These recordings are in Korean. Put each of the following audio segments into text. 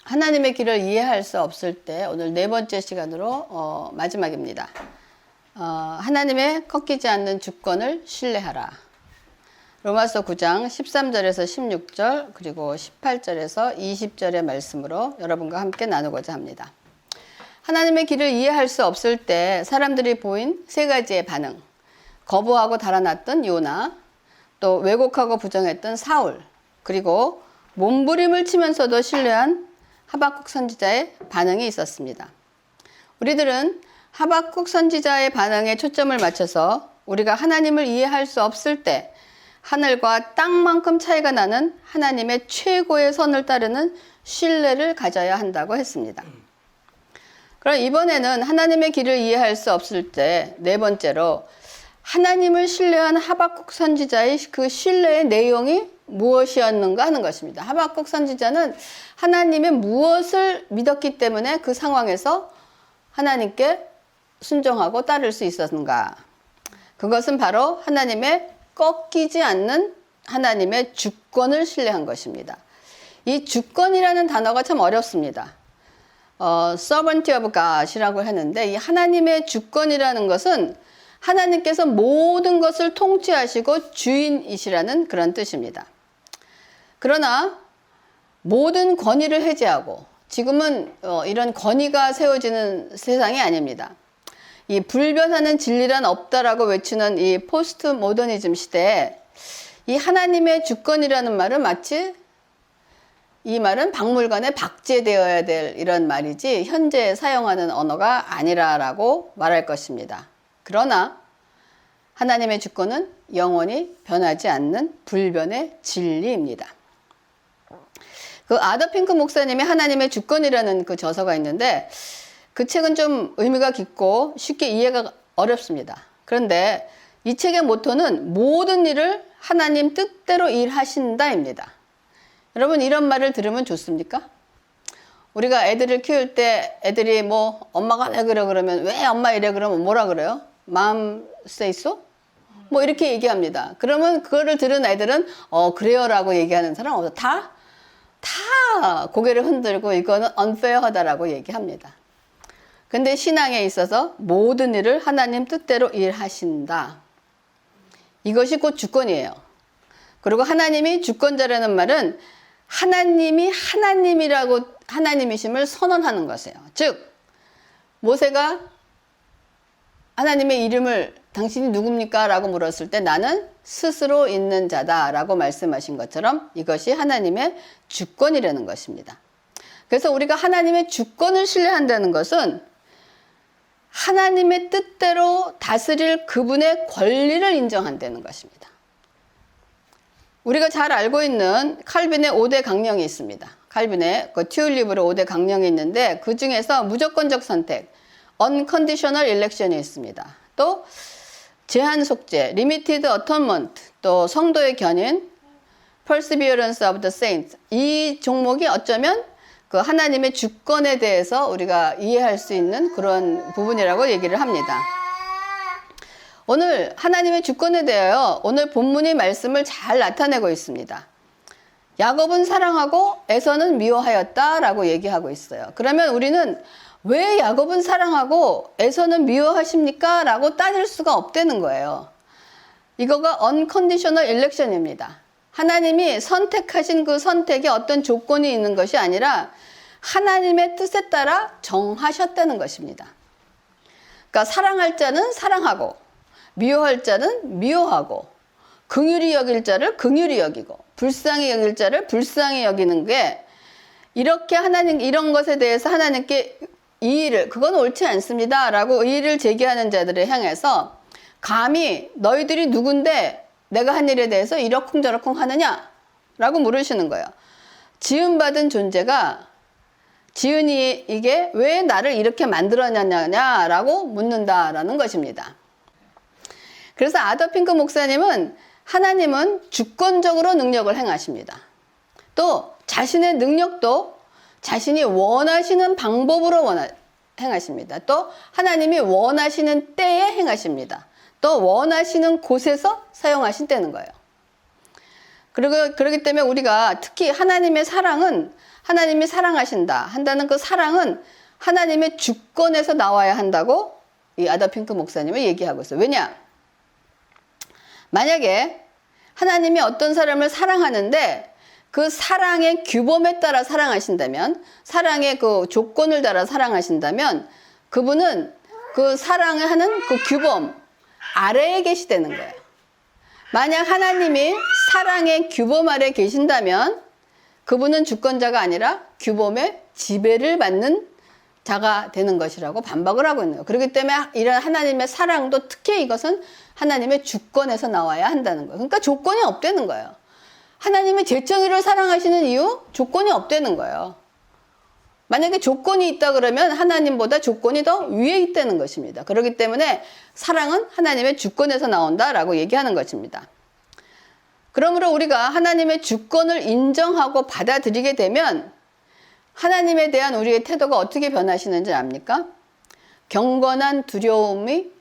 하나님의 길을 이해할 수 없을 때 오늘 네 번째 시간으로 마지막입니다. 하나님의 꺾이지 않는 주권을 신뢰하라. 로마서 9장 13절에서 16절 그리고 18절에서 20절의 말씀으로 여러분과 함께 나누고자 합니다. 하나님의 길을 이해할 수 없을 때 사람들이 보인 세 가지의 반응, 거부하고 달아났던 요나, 또 왜곡하고 부정했던 사울, 그리고 몸부림을 치면서도 신뢰한 하박국 선지자의 반응이 있었습니다. 우리들은 하박국 선지자의 반응에 초점을 맞춰서 우리가 하나님을 이해할 수 없을 때 하늘과 땅만큼 차이가 나는 하나님의 최고의 선을 따르는 신뢰를 가져야 한다고 했습니다. 그럼 이번에는 하나님의 길을 이해할 수 없을 때 네 번째로 하나님을 신뢰한 하박국 선지자의 그 신뢰의 내용이 무엇이었는가 하는 것입니다. 하박국 선지자는 하나님의 무엇을 믿었기 때문에 그 상황에서 하나님께 순종하고 따를 수 있었는가? 그것은 바로 하나님의 꺾이지 않는 하나님의 주권을 신뢰한 것입니다. 이 주권이라는 단어가 참 어렵습니다. Sovereignty of God이라고 하는데 이 하나님의 주권이라는 것은 하나님께서 모든 것을 통치하시고 주인이시라는 그런 뜻입니다. 그러나 모든 권위를 해제하고 지금은 이런 권위가 세워지는 세상이 아닙니다. 이 불변하는 진리란 없다라고 외치는 이 포스트 모더니즘 시대에 이 하나님의 주권이라는 말은 마치 이 말은 박물관에 박제되어야 될 이런 말이지 현재 사용하는 언어가 아니라라고 말할 것입니다. 그러나 하나님의 주권은 영원히 변하지 않는 불변의 진리입니다. 그 아더 핑크 목사님의 하나님의 주권이라는 그 저서가 있는데 그 책은 좀 의미가 깊고 쉽게 이해가 어렵습니다. 그런데 이 책의 모토는 모든 일을 하나님 뜻대로 일하신다입니다. 여러분 이런 말을 들으면 좋습니까? 우리가 애들을 키울 때 애들이 뭐 엄마가 왜 그래 그러면 왜 엄마 이래 그러면 뭐라 그래요? Mom say so? 뭐 이렇게 얘기합니다. 그러면 그거를 들은 애들은 그래요 라고 얘기하는 사람 없어. 다 고개를 흔들고 이거는 unfair하다라고 얘기합니다. 근데 신앙에 있어서 모든 일을 하나님 뜻대로 일하신다. 이것이 곧 주권이에요. 그리고 하나님이 주권자라는 말은 하나님이 하나님이심을 선언하는 것이에요. 즉 모세가 하나님의 이름을 당신이 누굽니까? 라고 물었을 때 나는 스스로 있는 자다 라고 말씀하신 것처럼 이것이 하나님의 주권이라는 것입니다. 그래서 우리가 하나님의 주권을 신뢰한다는 것은 하나님의 뜻대로 다스릴 그분의 권리를 인정한다는 것입니다. 우리가 잘 알고 있는 칼빈의 5대 강령이 있습니다. 칼빈의 그 튜올립으로 5대 강령이 있는데 그 중에서 무조건적 선택, unconditional election이 있습니다. 또 제한 속죄, limited atonement, 또 성도의 견인, perseverance of the saints. 이 종목이 어쩌면 그 하나님의 주권에 대해서 우리가 이해할 수 있는 그런 부분이라고 얘기를 합니다. 오늘 하나님의 주권에 대하여 오늘 본문이 말씀을 잘 나타내고 있습니다. 야곱은 사랑하고 에서는 미워하였다라고 얘기하고 있어요. 그러면 우리는 왜 야곱은 사랑하고 에서는 미워하십니까? 라고 따질 수가 없다는 거예요. 이거가 unconditional election입니다. 하나님이 선택하신 그 선택에 어떤 조건이 있는 것이 아니라 하나님의 뜻에 따라 정하셨다는 것입니다. 그러니까 사랑할 자는 사랑하고 미워할 자는 미워하고 긍휼히 여길 자를 긍휼히 여기고 불쌍히 여길 자를 불쌍히 여기는 게 이렇게 하나님 이런 것에 대해서 하나님께 이의를 그건 옳지 않습니다 라고 의의를 제기하는 자들을 향해서 감히 너희들이 누군데 내가 한 일에 대해서 이러쿵저러쿵 하느냐 라고 물으시는 거예요. 지음받은 존재가 지은이 이게 왜 나를 이렇게 만들었냐라고 묻는다라는 것입니다. 그래서 아더 핑크 목사님은 하나님은 주권적으로 능력을 행하십니다. 또 자신의 능력도 자신이 원하시는 방법으로 행하십니다. 또 하나님이 원하시는 때에 행하십니다. 또 원하시는 곳에서 사용하신다는 거예요. 그러기 때문에 우리가 특히 하나님의 사랑은 하나님이 사랑하신다 한다는 그 사랑은 하나님의 주권에서 나와야 한다고 이 아다 핑크 목사님은 얘기하고 있어요. 왜냐? 만약에 하나님이 어떤 사람을 사랑하는데 그 사랑의 규범에 따라 사랑하신다면, 사랑의 그 조건을 따라 사랑하신다면 그분은 그 사랑을 하는 그 규범 아래에 계시다는 거예요. 만약 하나님이 사랑의 규범 아래 계신다면 그분은 주권자가 아니라 규범의 지배를 받는 자가 되는 것이라고 반박을 하고 있는 거예요. 그렇기 때문에 이런 하나님의 사랑도 특히 이것은 하나님의 주권에서 나와야 한다는 거예요. 그러니까 조건이 없다는 거예요. 하나님이 재청이를 사랑하시는 이유? 조건이 없다는 거예요. 만약에 조건이 있다 그러면 하나님보다 조건이 더 위에 있다는 것입니다. 그렇기 때문에 사랑은 하나님의 주권에서 나온다라고 얘기하는 것입니다. 그러므로 우리가 하나님의 주권을 인정하고 받아들이게 되면 하나님에 대한 우리의 태도가 어떻게 변하시는지 압니까? 경건한 두려움이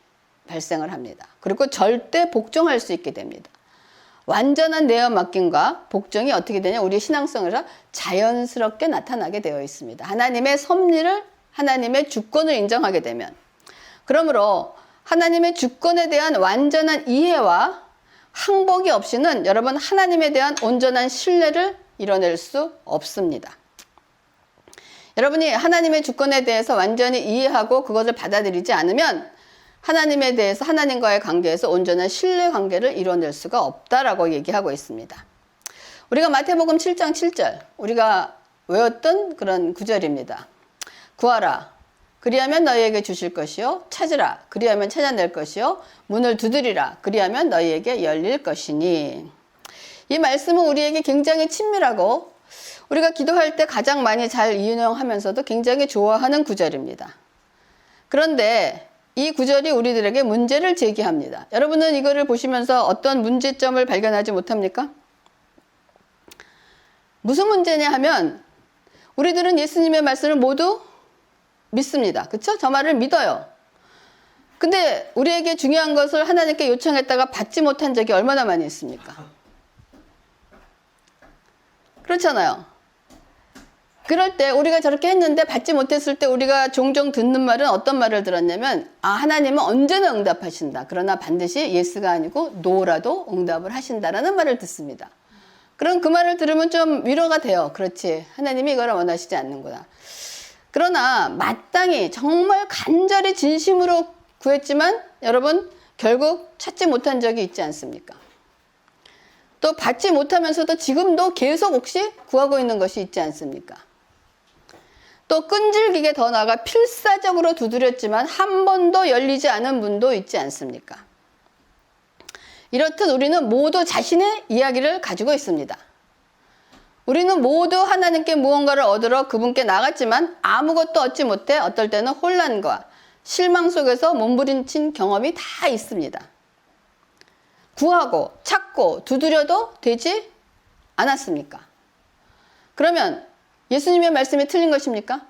발생을 합니다. 그리고 절대 복종할 수 있게 됩니다. 완전한 내어 맡김과 복종이 어떻게 되냐? 우리 신앙성에서 자연스럽게 나타나게 되어 있습니다. 하나님의 섭리를, 하나님의 주권을 인정하게 되면. 그러므로 하나님의 주권에 대한 완전한 이해와 항복이 없이는 여러분 하나님에 대한 온전한 신뢰를 이뤄낼 수 없습니다. 여러분이 하나님의 주권에 대해서 완전히 이해하고 그것을 받아들이지 않으면 하나님에 대해서 하나님과의 관계에서 온전한 신뢰 관계를 이뤄낼 수가 없다라고 얘기하고 있습니다. 우리가 마태복음 7장 7절 우리가 외웠던 그런 구절입니다. 구하라 그리하면 너희에게 주실 것이요 찾으라 그리하면 찾아낼 것이요 문을 두드리라 그리하면 너희에게 열릴 것이니. 이 말씀은 우리에게 굉장히 친밀하고 우리가 기도할 때 가장 많이 잘 인용하면서도 굉장히 좋아하는 구절입니다. 그런데 이 구절이 우리들에게 문제를 제기합니다. 여러분은 이거를 보시면서 어떤 문제점을 발견하지 못합니까? 무슨 문제냐 하면 우리들은 예수님의 말씀을 모두 믿습니다. 그렇죠? 저 말을 믿어요. 근데 우리에게 중요한 것을 하나님께 요청했다가 받지 못한 적이 얼마나 많이 있습니까? 그렇잖아요. 그럴 때 우리가 저렇게 했는데 받지 못했을 때 우리가 종종 듣는 말은 어떤 말을 들었냐면 하나님은 언제나 응답하신다. 그러나 반드시 예스가 아니고 노라도 응답을 하신다라는 말을 듣습니다. 그럼 그 말을 들으면 좀 위로가 돼요. 그렇지. 하나님이 이걸 원하시지 않는구나. 그러나 마땅히 정말 간절히 진심으로 구했지만 여러분 결국 찾지 못한 적이 있지 않습니까? 또 받지 못하면서도 지금도 계속 혹시 구하고 있는 것이 있지 않습니까? 또 끈질기게 더 나아가 필사적으로 두드렸지만 한 번도 열리지 않은 문도 있지 않습니까? 이렇듯 우리는 모두 자신의 이야기를 가지고 있습니다. 우리는 모두 하나님께 무언가를 얻으러 그분께 나갔지만 아무것도 얻지 못해 어떨 때는 혼란과 실망 속에서 몸부림친 경험이 다 있습니다. 구하고 찾고 두드려도 되지 않았습니까? 그러면 예수님의 말씀이 틀린 것입니까?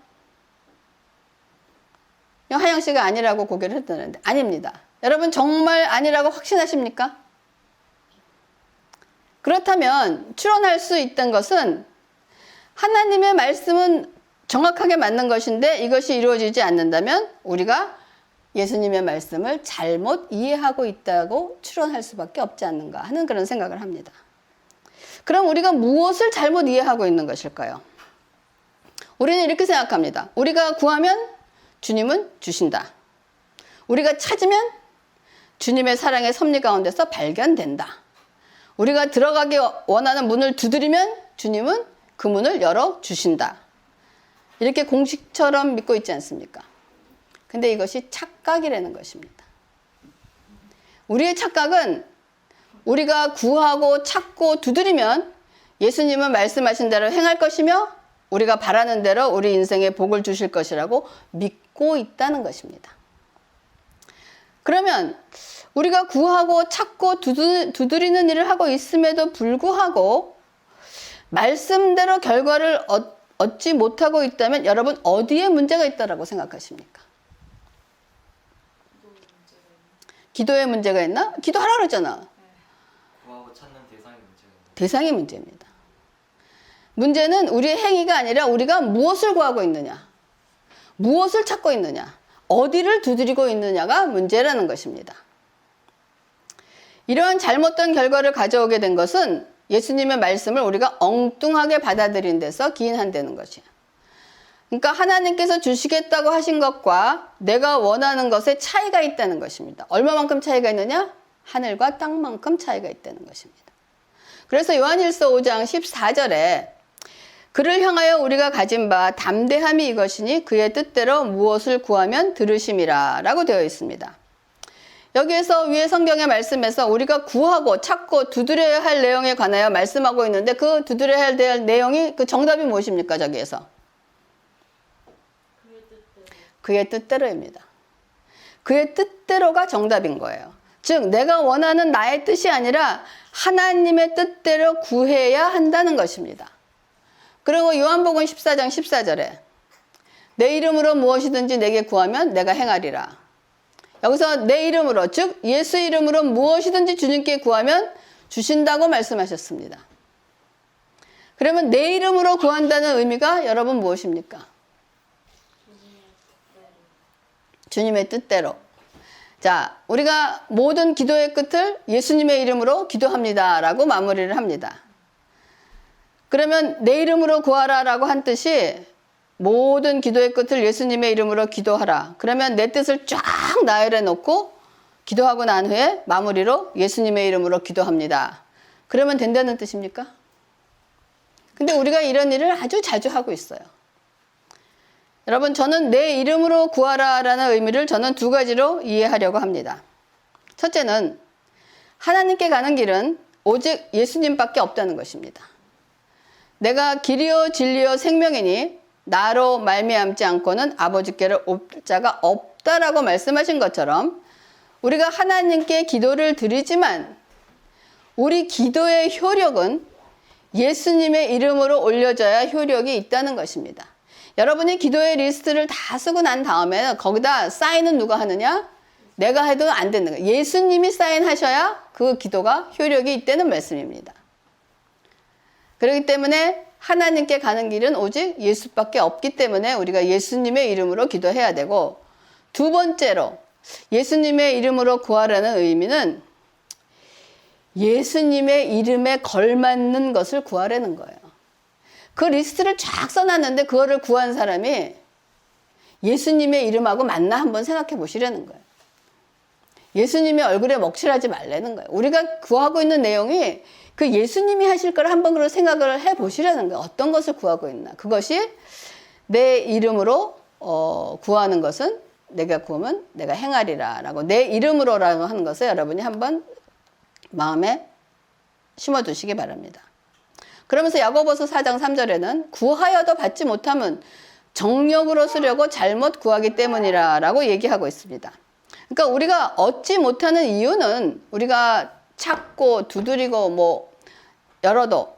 하영 씨가 아니라고 고개를 흔드는데 아닙니다. 여러분 정말 아니라고 확신하십니까? 그렇다면 추론할 수 있던 것은 하나님의 말씀은 정확하게 맞는 것인데 이것이 이루어지지 않는다면 우리가 예수님의 말씀을 잘못 이해하고 있다고 추론할 수밖에 없지 않는가 하는 그런 생각을 합니다. 그럼 우리가 무엇을 잘못 이해하고 있는 것일까요? 우리는 이렇게 생각합니다. 우리가 구하면 주님은 주신다. 우리가 찾으면 주님의 사랑의 섭리 가운데서 발견된다. 우리가 들어가기 원하는 문을 두드리면 주님은 그 문을 열어주신다. 이렇게 공식처럼 믿고 있지 않습니까? 근데 이것이 착각이라는 것입니다. 우리의 착각은 우리가 구하고 찾고 두드리면 예수님은 말씀하신 대로 행할 것이며 우리가 바라는 대로 우리 인생에 복을 주실 것이라고 믿고 있다는 것입니다. 그러면 우리가 구하고 찾고 두드리는 일을 하고 있음에도 불구하고 말씀대로 결과를 얻지 못하고 있다면 여러분 어디에 문제가 있다고 생각하십니까? 기도에 문제가 있나? 기도하라 그러잖아. 구하고 찾는 대상에 문제가 있는 대상이 문제입니다. 문제는 우리의 행위가 아니라 우리가 무엇을 구하고 있느냐, 무엇을 찾고 있느냐, 어디를 두드리고 있느냐가 문제라는 것입니다. 이러한 잘못된 결과를 가져오게 된 것은 예수님의 말씀을 우리가 엉뚱하게 받아들인 데서 기인한다는 것이에요. 그러니까 하나님께서 주시겠다고 하신 것과 내가 원하는 것에 차이가 있다는 것입니다. 얼마만큼 차이가 있느냐? 하늘과 땅만큼 차이가 있다는 것입니다. 그래서 요한일서 5장 14절에 그를 향하여 우리가 가진 바 담대함이 이것이니 그의 뜻대로 무엇을 구하면 들으심이라 라고 되어 있습니다. 여기에서 위에 성경의 말씀에서 우리가 구하고 찾고 두드려야 할 내용에 관하여 말씀하고 있는데 그 두드려야 할 내용이 그 정답이 무엇입니까? 저기에서 그의 뜻대로입니다. 그의 뜻대로가 정답인 거예요. 즉 내가 원하는 나의 뜻이 아니라 하나님의 뜻대로 구해야 한다는 것입니다. 그리고 요한복음 14장 14절에 내 이름으로 무엇이든지 내게 구하면 내가 행하리라. 여기서 내 이름으로, 즉 예수 이름으로 무엇이든지 주님께 구하면 주신다고 말씀하셨습니다. 그러면 내 이름으로 구한다는 의미가 여러분 무엇입니까? 주님의 뜻대로. 자, 우리가 모든 기도의 끝을 예수님의 이름으로 기도합니다 라고 마무리를 합니다. 그러면 내 이름으로 구하라 라고 한 뜻이 모든 기도의 끝을 예수님의 이름으로 기도하라. 그러면 내 뜻을 쫙 나열해 놓고 기도하고 난 후에 마무리로 예수님의 이름으로 기도합니다. 그러면 된다는 뜻입니까? 근데 우리가 이런 일을 아주 자주 하고 있어요. 여러분, 저는 내 이름으로 구하라 라는 의미를 저는 두 가지로 이해하려고 합니다. 첫째는 하나님께 가는 길은 오직 예수님밖에 없다는 것입니다. 내가 길이요 진리요 생명이니 나로 말미암지 않고는 아버지께로 올 자가 없다라고 말씀하신 것처럼 우리가 하나님께 기도를 드리지만 우리 기도의 효력은 예수님의 이름으로 올려져야 효력이 있다는 것입니다. 여러분이 기도의 리스트를 다 쓰고 난 다음에 거기다 사인은 누가 하느냐? 내가 해도 안 되는 거예요. 예수님이 사인하셔야 그 기도가 효력이 있다는 말씀입니다. 그렇기 때문에 하나님께 가는 길은 오직 예수밖에 없기 때문에 우리가 예수님의 이름으로 기도해야 되고, 두 번째로 예수님의 이름으로 구하라는 의미는 예수님의 이름에 걸맞는 것을 구하라는 거예요. 그 리스트를 쫙 써놨는데 그거를 구한 사람이 예수님의 이름하고 맞나 한번 생각해 보시라는 거예요. 예수님의 얼굴에 먹칠하지 말라는 거예요. 우리가 구하고 있는 내용이 그 예수님이 하실 걸 한번 그런 생각을 해 보시라는 거예요. 어떤 것을 구하고 있나. 그것이 내 이름으로 구하는 것은 내가 구하면 내가 행하리라 라고, 내 이름으로라고 하는 것을 여러분이 한번 마음에 심어두시기 바랍니다. 그러면서 야고보서 4장 3절에는 구하여도 받지 못하면 정력으로 쓰려고 잘못 구하기 때문이라 라고 얘기하고 있습니다. 그러니까 우리가 얻지 못하는 이유는 우리가 찾고 두드리고 열어도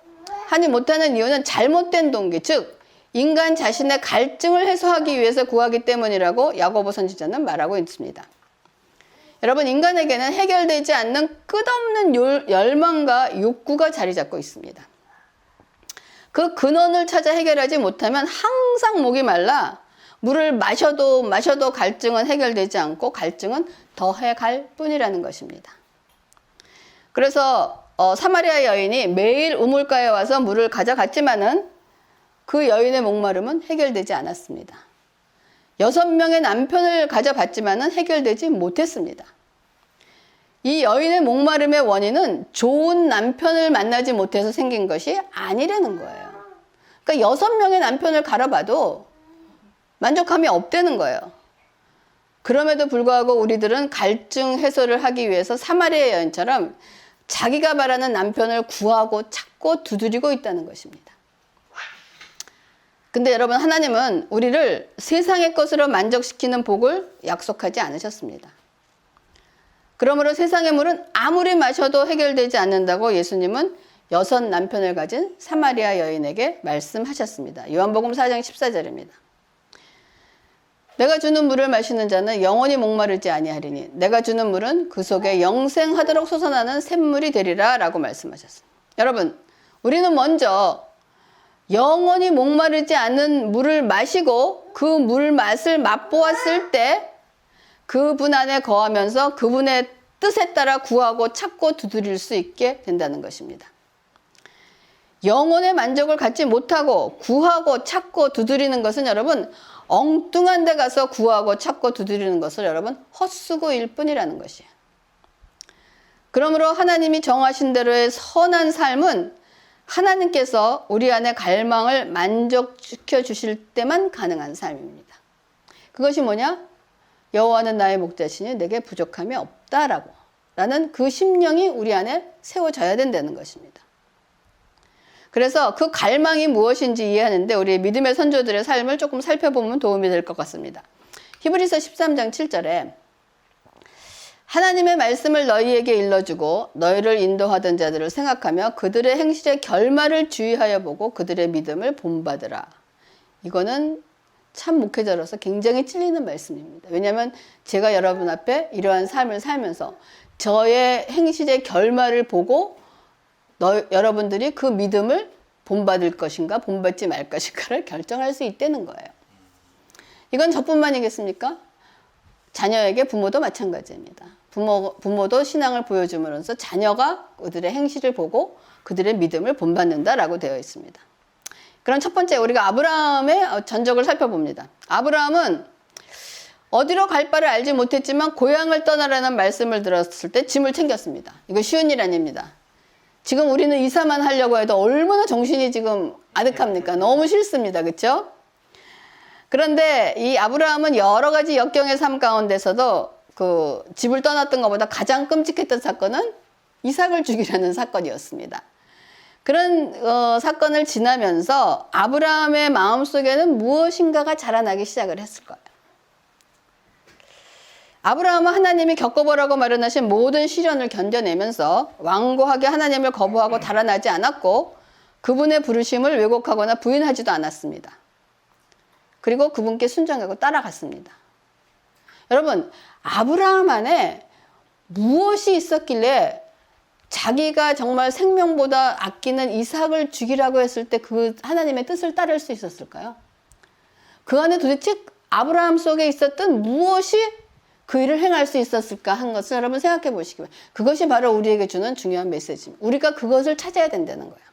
하지 못하는 이유는 잘못된 동기, 즉 인간 자신의 갈증을 해소하기 위해서 구하기 때문이라고 야고보 선지자는 말하고 있습니다. 여러분, 인간에게는 해결되지 않는 끝없는 열망과 욕구가 자리 잡고 있습니다. 그 근원을 찾아 해결하지 못하면 항상 목이 말라 물을 마셔도 갈증은 해결되지 않고 갈증은 더해 갈 뿐이라는 것입니다. 그래서 사마리아 여인이 매일 우물가에 와서 물을 가져갔지만은 그 여인의 목마름은 해결되지 않았습니다. 6명의 남편을 가져봤지만은 해결되지 못했습니다. 이 여인의 목마름의 원인은 좋은 남편을 만나지 못해서 생긴 것이 아니라는 거예요. 그러니까 6명의 남편을 갈아봐도 만족함이 없다는 거예요. 그럼에도 불구하고 우리들은 갈증 해소를 하기 위해서 사마리아 여인처럼 자기가 바라는 남편을 구하고 찾고 두드리고 있다는 것입니다. 근데 여러분, 하나님은 우리를 세상의 것으로 만족시키는 복을 약속하지 않으셨습니다. 그러므로 세상의 물은 아무리 마셔도 해결되지 않는다고 예수님은 6 남편을 가진 사마리아 여인에게 말씀하셨습니다. 요한복음 4장 14절입니다. 내가 주는 물을 마시는 자는 영원히 목마르지 아니하리니 내가 주는 물은 그 속에 영생하도록 솟아나는 샘물이 되리라 라고 말씀하셨습니다. 여러분, 우리는 먼저 영원히 목마르지 않는 물을 마시고 그 물 맛을 맛보았을 때 그분 안에 거하면서 그분의 뜻에 따라 구하고 찾고 두드릴 수 있게 된다는 것입니다. 영혼의 만족을 갖지 못하고 구하고 찾고 두드리는 것은 여러분 엉뚱한 데 가서 구하고 찾고 두드리는 것을 여러분 헛수고일 뿐이라는 것이에요. 그러므로 하나님이 정하신 대로의 선한 삶은 하나님께서 우리 안에 갈망을 만족시켜 주실 때만 가능한 삶입니다. 그것이 뭐냐? 여호와는 나의 목자시니 내게 부족함이 없다라고 라는 그 심령이 우리 안에 세워져야 된다는 것입니다. 그래서 그 갈망이 무엇인지 이해하는데 우리 믿음의 선조들의 삶을 조금 살펴보면 도움이 될 것 같습니다. 히브리서 13장 7절에 하나님의 말씀을 너희에게 일러주고 너희를 인도하던 자들을 생각하며 그들의 행실의 결말을 주의하여 보고 그들의 믿음을 본받으라. 이거는 참 목회자로서 굉장히 찔리는 말씀입니다. 왜냐하면 제가 여러분 앞에 이러한 삶을 살면서 저의 행실의 결말을 보고 여러분들이 그 믿음을 본받을 것인가 본받지 말 것인가를 결정할 수 있다는 거예요. 이건 저뿐만이겠습니까? 자녀에게 부모도 마찬가지입니다. 부모도 신앙을 보여줌으로써 자녀가 그들의 행실을 보고 그들의 믿음을 본받는다라고 되어 있습니다. 그럼 첫 번째 우리가 아브라함의 전적을 살펴봅니다. 아브라함은 어디로 갈 바를 알지 못했지만 고향을 떠나라는 말씀을 들었을 때 짐을 챙겼습니다. 이거 쉬운 일 아닙니다. 지금 우리는 이사만 하려고 해도 얼마나 정신이 지금 아득합니까? 너무 싫습니다. 그렇죠? 그런데 이 아브라함은 여러 가지 역경의 삶 가운데서도 그 집을 떠났던 것보다 가장 끔찍했던 사건은 이삭을 죽이려는 사건이었습니다. 그런 사건을 지나면서 아브라함의 마음속에는 무엇인가가 자라나기 시작을 했을 거예요. 아브라함은 하나님이 겪어보라고 마련하신 모든 시련을 견뎌내면서 완고하게 하나님을 거부하고 달아나지 않았고 그분의 부르심을 왜곡하거나 부인하지도 않았습니다. 그리고 그분께 순종하고 따라갔습니다. 여러분, 아브라함 안에 무엇이 있었길래 자기가 정말 생명보다 아끼는 이삭을 죽이라고 했을 때 그 하나님의 뜻을 따를 수 있었을까요? 그 안에 도대체 아브라함 속에 있었던 무엇이 그 일을 행할 수 있었을까 한 것을 여러분 생각해 보시기 바랍니다. 그것이 바로 우리에게 주는 중요한 메시지입니다. 우리가 그것을 찾아야 된다는 거예요.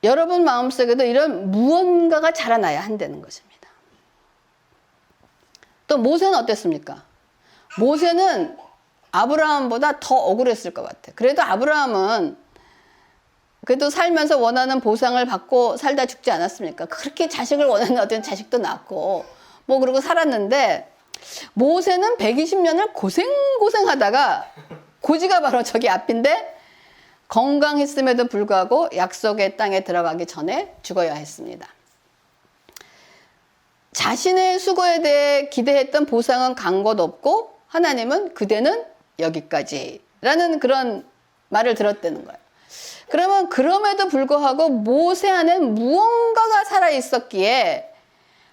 여러분 마음속에도 이런 무언가가 자라나야 한다는 것입니다. 또 모세는 어땠습니까? 모세는 아브라함보다 더 억울했을 것 같아요. 그래도 아브라함은 그래도 살면서 원하는 보상을 받고 살다 죽지 않았습니까? 그렇게 자식을 원하는 어떤 자식도 낳고 뭐 그러고 살았는데 모세는 120년을 고생하다가 고지가 바로 저기 앞인데 건강했음에도 불구하고 약속의 땅에 들어가기 전에 죽어야 했습니다. 자신의 수고에 대해 기대했던 보상은 간 것 없고 하나님은 그대는 여기까지라는 그런 말을 들었다는 거예요. 그러면 그럼에도 불구하고 모세 안에 무언가가 살아있었기에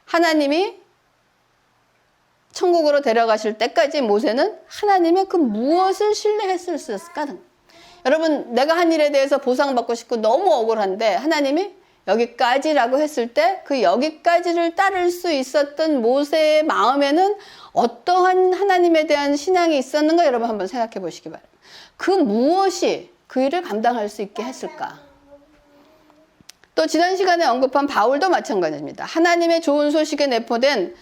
하나님이 천국으로 데려가실 때까지 모세는 하나님의 그 무엇을 신뢰했을 수 있을까? 여러분, 내가 한 일에 대해서 보상받고 싶고 너무 억울한데 하나님이 여기까지라고 했을 때 그 여기까지를 따를 수 있었던 모세의 마음에는 어떠한 하나님에 대한 신앙이 있었는가 여러분 한번 생각해 보시기 바랍니다. 그 무엇이 그 일을 감당할 수 있게 했을까? 또 지난 시간에 언급한 바울도 마찬가지입니다. 하나님의 좋은 소식에 내포된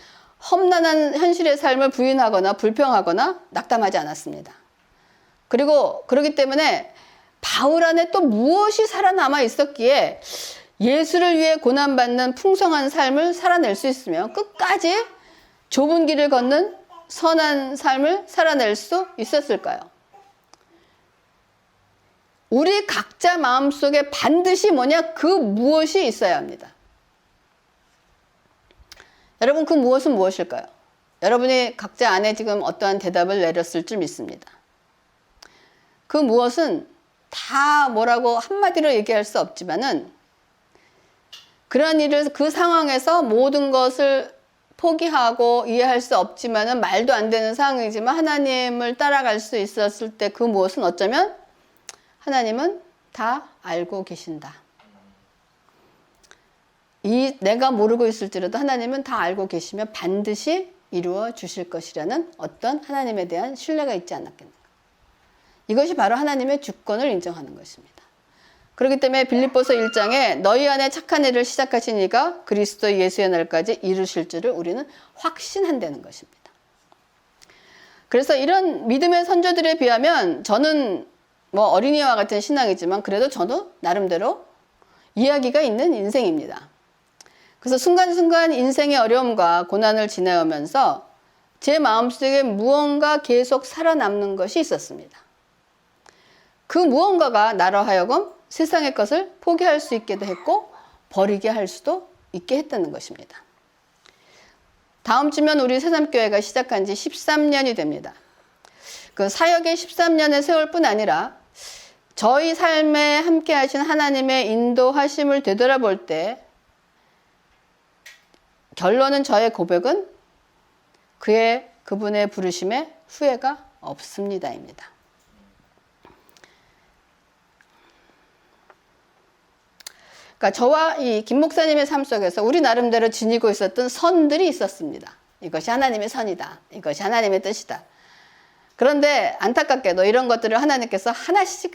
험난한 현실의 삶을 부인하거나 불평하거나 낙담하지 않았습니다. 그리고 그렇기 때문에 바울 안에 또 무엇이 살아남아 있었기에 예수를 위해 고난받는 풍성한 삶을 살아낼 수 있으며 끝까지 좁은 길을 걷는 선한 삶을 살아낼 수 있었을까요? 우리 각자 마음속에 반드시 뭐냐? 그 무엇이 있어야 합니다. 여러분, 그 무엇은 무엇일까요? 여러분이 각자 안에 지금 어떠한 대답을 내렸을 줄 믿습니다. 그 무엇은 다 뭐라고 한마디로 얘기할 수 없지만은 그런 일을 그 상황에서 모든 것을 포기하고 이해할 수 없지만은 말도 안 되는 상황이지만 하나님을 따라갈 수 있었을 때 그 무엇은 어쩌면 하나님은 다 알고 계신다. 내가 모르고 있을지라도 하나님은 다 알고 계시며 반드시 이루어 주실 것이라는 어떤 하나님에 대한 신뢰가 있지 않았겠는가. 이것이 바로 하나님의 주권을 인정하는 것입니다. 그렇기 때문에 빌립보서 1장에 너희 안에 착한 일을 시작하신 이가 그리스도 예수의 날까지 이루실 줄을 우리는 확신한다는 것입니다. 그래서 이런 믿음의 선조들에 비하면 저는 뭐 어린이와 같은 신앙이지만 그래도 저도 나름대로 이야기가 있는 인생입니다. 그래서 순간순간 인생의 어려움과 고난을 지나오면서 제 마음속에 무언가 계속 살아남는 것이 있었습니다. 그 무언가가 나로 하여금 세상의 것을 포기할 수 있게도 했고 버리게 할 수도 있게 했다는 것입니다. 다음 주면 우리 새삼교회가 시작한 지 13년이 됩니다. 그 사역의 13년의 세월뿐 아니라 저희 삶에 함께 하신 하나님의 인도하심을 되돌아볼 때 결론은 저의 고백은 그분의 부르심에 후회가 없습니다입니다. 그러니까 저와 이 김 목사님의 삶 속에서 우리 나름대로 지니고 있었던 선들이 있었습니다. 이것이 하나님의 선이다. 이것이 하나님의 뜻이다. 그런데 안타깝게도 이런 것들을 하나님께서 하나씩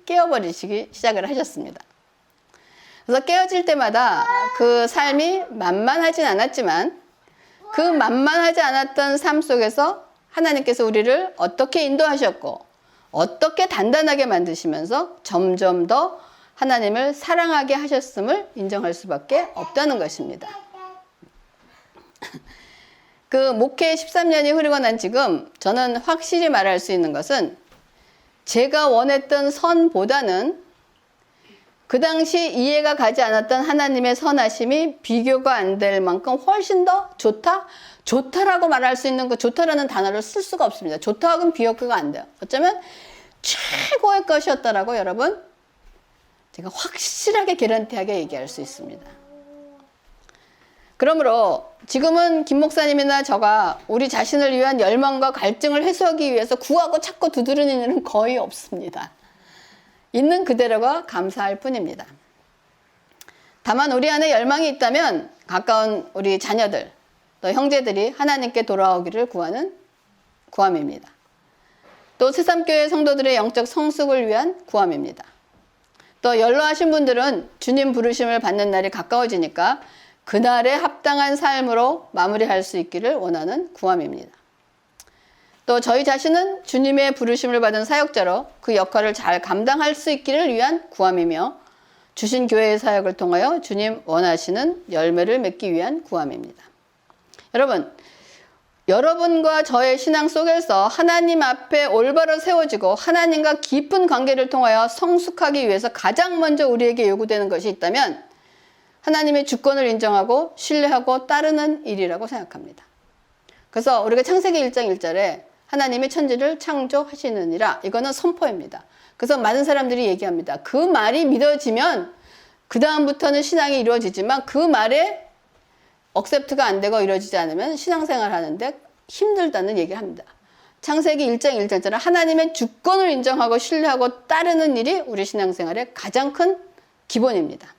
깨어버리시기 시작을 하셨습니다. 그래서 깨어질 때마다 그 삶이 만만하진 않았지만 그 만만하지 않았던 삶 속에서 하나님께서 우리를 어떻게 인도하셨고 어떻게 단단하게 만드시면서 점점 더 하나님을 사랑하게 하셨음을 인정할 수밖에 없다는 것입니다. 그 목회 13년이 흐르고 난 지금 저는 확실히 말할 수 있는 것은 제가 원했던 선보다는 그 당시 이해가 가지 않았던 하나님의 선하심이 비교가 안 될 만큼 훨씬 더 좋다? 좋다라고 말할 수 있는 그 좋다라는 단어를 쓸 수가 없습니다. 좋다하고는 비교가 안 돼요. 어쩌면 최고의 것이었다라고 여러분 제가 확실하게 개런티하게 얘기할 수 있습니다. 그러므로 지금은 김 목사님이나 저가 우리 자신을 위한 열망과 갈증을 해소하기 위해서 구하고 찾고 두드리는 일은 거의 없습니다. 있는 그대로가 감사할 뿐입니다. 다만 우리 안에 열망이 있다면 가까운 우리 자녀들 또 형제들이 하나님께 돌아오기를 구하는 구함입니다. 또 새삼교회 성도들의 영적 성숙을 위한 구함입니다. 또 연로하신 분들은 주님 부르심을 받는 날이 가까워지니까 그날에 합당한 삶으로 마무리할 수 있기를 원하는 구함입니다. 또 저희 자신은 주님의 부르심을 받은 사역자로 그 역할을 잘 감당할 수 있기를 위한 구함이며 주신 교회의 사역을 통하여 주님 원하시는 열매를 맺기 위한 구함입니다. 여러분과 저의 신앙 속에서 하나님 앞에 올바로 세워지고 하나님과 깊은 관계를 통하여 성숙하기 위해서 가장 먼저 우리에게 요구되는 것이 있다면 하나님의 주권을 인정하고 신뢰하고 따르는 일이라고 생각합니다. 그래서 우리가 창세기 1장 1절에 하나님이 천지를 창조하시느니라 이거는 선포입니다. 그래서 많은 사람들이 얘기합니다. 그 말이 믿어지면 그 다음부터는 신앙이 이루어지지만 그 말에 억셉트가 안 되고 이루어지지 않으면 신앙생활 하는데 힘들다는 얘기를 합니다. 창세기 1장 1절처럼 하나님의 주권을 인정하고 신뢰하고 따르는 일이 우리 신앙생활의 가장 큰 기본입니다.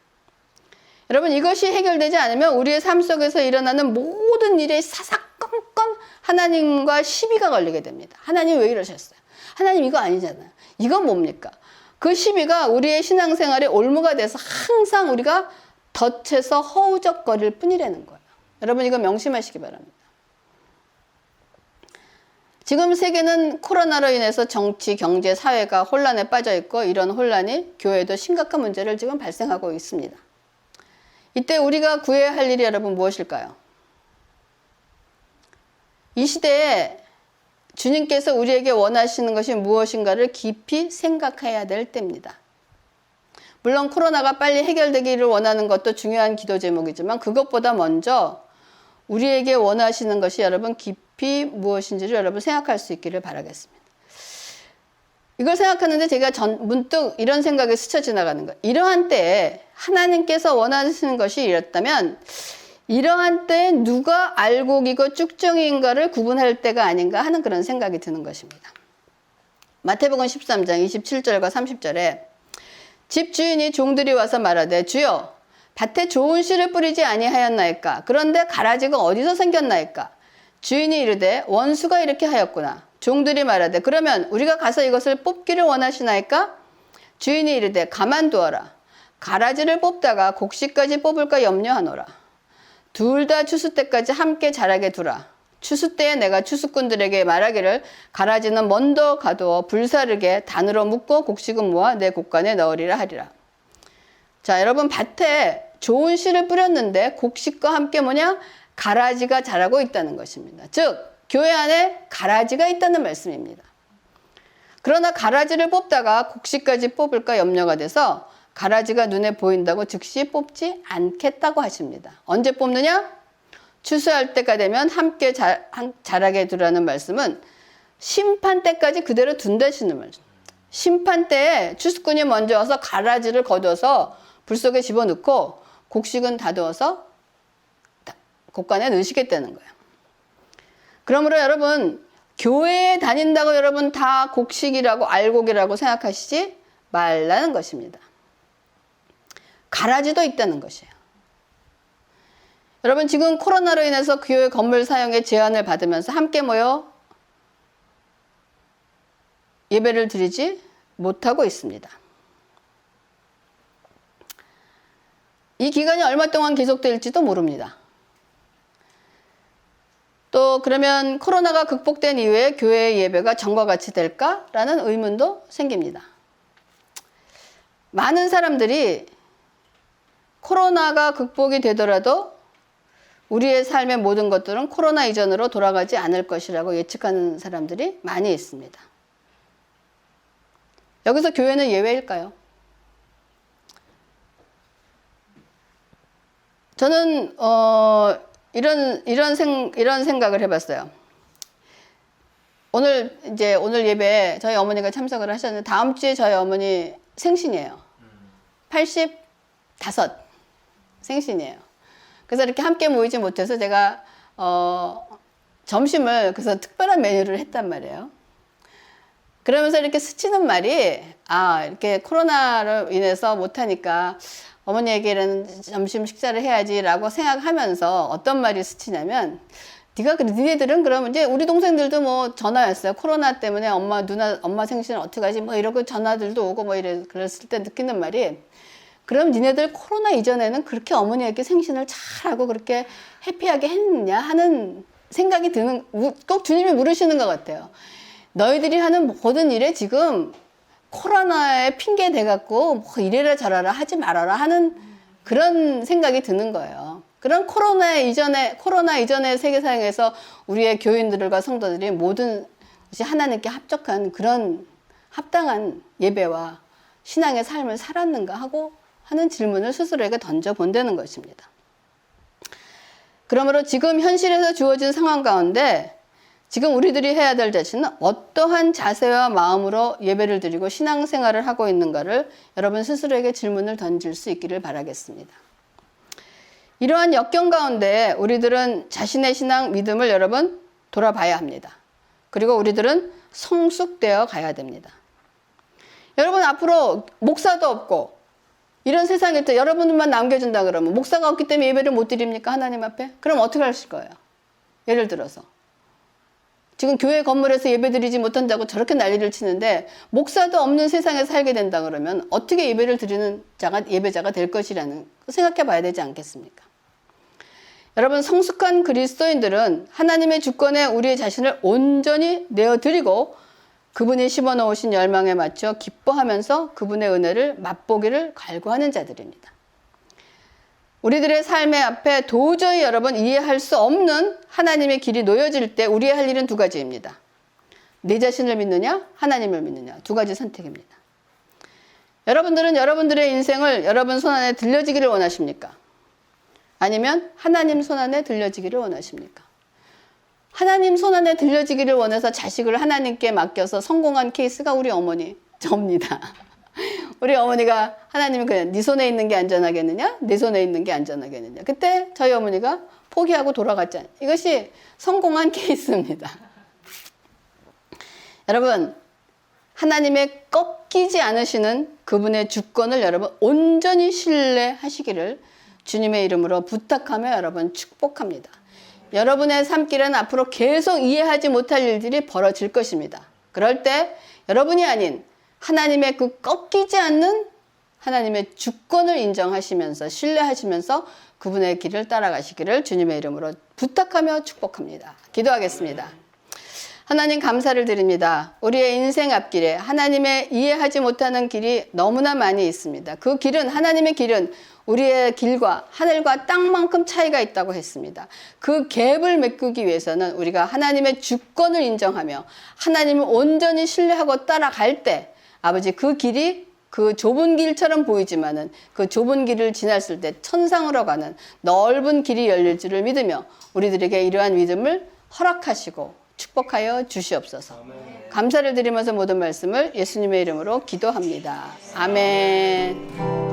여러분 이것이 해결되지 않으면 우리의 삶 속에서 일어나는 모든 일에 사사건건 하나님과 시비가 걸리게 됩니다. 하나님 왜 이러셨어요? 하나님 이거 아니잖아요. 이건 뭡니까? 그 시비가 우리의 신앙생활의 올무가 돼서 항상 우리가 덫에서 허우적거릴 뿐이라는 거예요. 여러분 이거 명심하시기 바랍니다. 지금 세계는 코로나로 인해서 정치, 경제, 사회가 혼란에 빠져 있고 이런 혼란이 교회에도 심각한 문제를 지금 발생하고 있습니다. 이때 우리가 구해야 할 일이 여러분 무엇일까요? 이 시대에 주님께서 우리에게 원하시는 것이 무엇인가를 깊이 생각해야 될 때입니다. 물론 코로나가 빨리 해결되기를 원하는 것도 중요한 기도 제목이지만 그것보다 먼저 우리에게 원하시는 것이 여러분 깊이 무엇인지를 여러분 생각할 수 있기를 바라겠습니다. 이걸 생각하는데 제가 문득 이런 생각이 스쳐 지나가는 거예요. 이러한 때에 하나님께서 원하시는 것이 이렇다면 이러한 때에 누가 알곡이고 쭉정이인가를 구분할 때가 아닌가 하는 그런 생각이 드는 것입니다. 마태복음 13장 27절과 30절에 집 주인이 종들이 와서 말하되 주여 밭에 좋은 씨를 뿌리지 아니하였나이까? 그런데 가라지가 어디서 생겼나이까? 주인이 이르되 원수가 이렇게 하였구나. 종들이 말하되 그러면 우리가 가서 이것을 뽑기를 원하시나이까? 주인이 이르되 가만두어라. 가라지를 뽑다가 곡식까지 뽑을까 염려하노라. 둘 다 추수 때까지 함께 자라게 두라. 추수 때에 내가 추수꾼들에게 말하기를 가라지는 먼저 가두어 불사르게 단으로 묶고 곡식은 모아 내 곡간에 넣으리라 하리라. 자, 여러분 밭에 좋은 씨를 뿌렸는데 곡식과 함께 뭐냐? 가라지가 자라고 있다는 것입니다. 즉 교회 안에 가라지가 있다는 말씀입니다. 그러나 가라지를 뽑다가 곡식까지 뽑을까 염려가 돼서 가라지가 눈에 보인다고 즉시 뽑지 않겠다고 하십니다. 언제 뽑느냐? 추수할 때가 되면 함께 자라게 두라는 말씀은 심판 때까지 그대로 둔다시는 말씀. 심판 때에 추수꾼이 먼저 와서 가라지를 거둬서 불 속에 집어넣고 곡식은 다두어서 곡간에 넣으시겠다는 거예요. 그러므로 여러분 교회에 다닌다고 여러분 다 곡식이라고 알곡이라고 생각하시지 말라는 것입니다. 가라지도 있다는 것이에요. 여러분 지금 코로나로 인해서 교회 건물 사용에 제한을 받으면서 함께 모여 예배를 드리지 못하고 있습니다. 이 기간이 얼마 동안 계속될지도 모릅니다. 또 그러면 코로나가 극복된 이후에 교회 예배가 전과 같이 될까라는 의문도 생깁니다. 많은 사람들이 코로나가 극복이 되더라도 우리의 삶의 모든 것들은 코로나 이전으로 돌아가지 않을 것이라고 예측하는 사람들이 많이 있습니다. 여기서 교회는 예외일까요? 저는 이런 생각을 해봤어요. 오늘 예배에 저희 어머니가 참석을 하셨는데 다음 주에 저희 어머니 생신이에요. 85 생신이에요. 그래서 이렇게 함께 모이지 못해서 제가 점심을 그래서 특별한 메뉴를 했단 말이에요. 그러면서 이렇게 스치는 말이 이렇게 코로나로 인해서 못하니까 어머니에게는 점심 식사를 해야지라고 생각하면서 어떤 말이 스치냐면 니네들은 그러면 이제 우리 동생들도 뭐 전화였어요. 코로나 때문에 엄마 생신 어떡하지 뭐 이러고 전화들도 오고 뭐 그랬을 때 느끼는 말이 그럼 니네들 코로나 이전에는 그렇게 어머니에게 생신을 잘하고 그렇게 해피하게 했느냐 하는 생각이 드는 꼭 주님이 물으시는 것 같아요. 너희들이 하는 모든 일에 지금 코로나에 핑계 대갖고 뭐 이래라 저래라 하지 말아라 하는 그런 생각이 드는 거예요. 그런 코로나 이전의 세계사역에서 우리의 교인들과 성도들이 모든 것이 하나님께 합적한 그런 합당한 예배와 신앙의 삶을 살았는가 하는 질문을 스스로에게 던져본다는 것입니다. 그러므로 지금 현실에서 주어진 상황 가운데 지금 우리들이 해야 될 자신은 어떠한 자세와 마음으로 예배를 드리고 신앙생활을 하고 있는가를 여러분 스스로에게 질문을 던질 수 있기를 바라겠습니다. 이러한 역경 가운데 우리들은 자신의 신앙 믿음을 여러분 돌아봐야 합니다. 그리고 우리들은 성숙되어 가야 됩니다. 여러분 앞으로 목사도 없고 이런 세상일 때 여러분만 남겨준다 그러면 목사가 없기 때문에 예배를 못 드립니까? 하나님 앞에? 그럼 어떻게 하실 거예요? 예를 들어서 지금 교회 건물에서 예배드리지 못한다고 저렇게 난리를 치는데 목사도 없는 세상에 살게 된다 그러면 어떻게 예배를 드리는 예배자가 될 것이라는 생각해 봐야 되지 않겠습니까? 여러분 성숙한 그리스도인들은 하나님의 주권에 우리의 자신을 온전히 내어드리고 그분이 심어놓으신 열망에 맞춰 기뻐하면서 그분의 은혜를 맛보기를 갈구하는 자들입니다. 우리들의 삶의 앞에 도저히 여러분 이해할 수 없는 하나님의 길이 놓여질 때 우리의 할 일은 두 가지입니다. 내 자신을 믿느냐 하나님을 믿느냐 두 가지 선택입니다. 여러분들은 여러분들의 인생을 여러분 손안에 들려지기를 원하십니까? 아니면 하나님 손안에 들려지기를 원하십니까? 하나님 손안에 들려지기를 원해서 자식을 하나님께 맡겨서 성공한 케이스가 우리 어머니 접니다. 우리 어머니가 하나님이 그냥 네 손에 있는 게 안전하겠느냐? 내 손에 있는 게 안전하겠느냐? 그때 저희 어머니가 포기하고 돌아갔잖아요. 이것이 성공한 케이스입니다. 여러분 하나님의 꺾이지 않으시는 그분의 주권을 여러분 온전히 신뢰하시기를 주님의 이름으로 부탁하며 여러분 축복합니다. 여러분의 삶길은 앞으로 계속 이해하지 못할 일들이 벌어질 것입니다. 그럴 때 여러분이 아닌 하나님의 그 꺾이지 않는 하나님의 주권을 인정하시면서 신뢰하시면서 그분의 길을 따라가시기를 주님의 이름으로 부탁하며 축복합니다. 기도하겠습니다. 하나님 감사를 드립니다. 우리의 인생 앞길에 하나님의 이해하지 못하는 길이 너무나 많이 있습니다. 그 길은 하나님의 길은 우리의 길과 하늘과 땅만큼 차이가 있다고 했습니다. 그 갭을 메꾸기 위해서는 우리가 하나님의 주권을 인정하며 하나님을 온전히 신뢰하고 따라갈 때 아버지 그 길이 그 좁은 길처럼 보이지만은 그 좁은 길을 지났을 때 천상으로 가는 넓은 길이 열릴 줄을 믿으며 우리들에게 이러한 믿음을 허락하시고 축복하여 주시옵소서. 감사를 드리면서 모든 말씀을 예수님의 이름으로 기도합니다. 아멘.